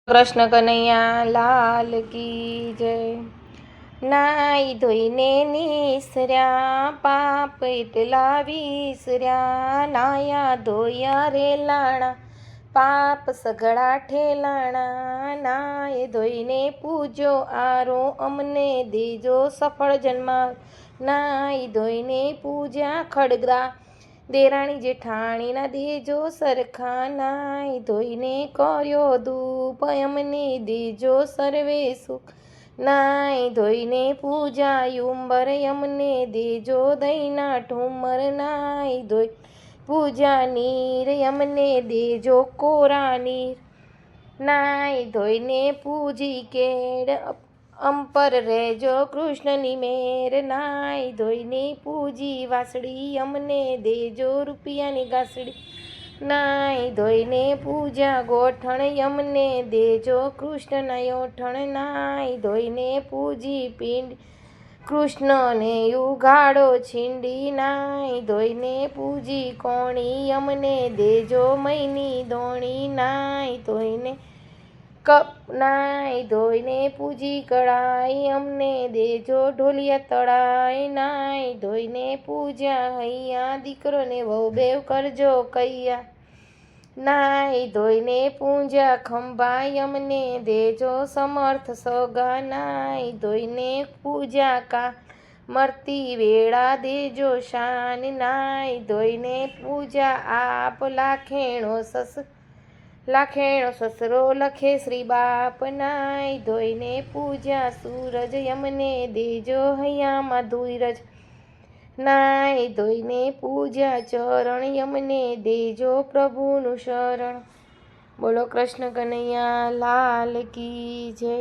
કૃષ્ણ કનૈયા લાલ કી જય। નાઈ ધોઈને નિસર્યા પાપ એટલા વિસર્યા, નાયા ધોયા રે લાણા પાપ સઘળા ઠેલાણા। નાય ધોઈને પૂજો આરો અમને દેજો સફળ જન્મા, નાઈ ધોઈને પૂજા ખડગરા દેરાણી જેઠાણીના દેજો સરખા, નાઈ ધોઈને કર્યો ધૂપ અમને દેજો સર્વે સુખ, નાઈ ધોઈને પૂજા યુંબર અમને દેજો દહીંના ઠુમર, નાઈ ધોઈ પૂજા નીર અમને દેજો કોરા નીર, નાઈ ધોઈને પૂજી કેળ અંપર રહેજો કૃષ્ણની મેર, નાઈ ધોઈને પૂજી વાસળી અમને દેજો રૂપિયાની ગાસડી, નાઈ ધોઈને પૂજા ગોઠણ અમને દેજો કૃષ્ણના યોઠણ, નાઈ ધોઈને પૂજી પિંડ કૃષ્ણને ઉઘાડો છીંડી, નાઈ ધોઈને પૂજી કોણી અમને દેજો મૈની દોણી, નાઈ ધોઈને નાઈ ધોઈને પૂજી કળાઈ અમને દેજો ઢોલિયા તળાઈ, નાઈ ધોઈને પૂજા હૈયા દીકરોને વહુ બેવ કરજો કૈયા, નાઈ ધોઈને પૂજા ખંભાઈ અમને દેજો સમર્થ સોગા, નાઈ ધોઈને પૂજા કા મરતી વેળા દેજો શાન, નાઈ ધોઈને પૂજા આપ લાખેણો સસરો લખે શ્રી બાપ, નાઈ ધોઈને પૂજા સૂરજ અમને દેજો હૈયામાં ધુઈરજ, નાઈ ધોઈને પૂજા ચરણ અમને દેજો પ્રભુનું શરણ। બોલો કૃષ્ણ કનૈયા લાલ કી જય।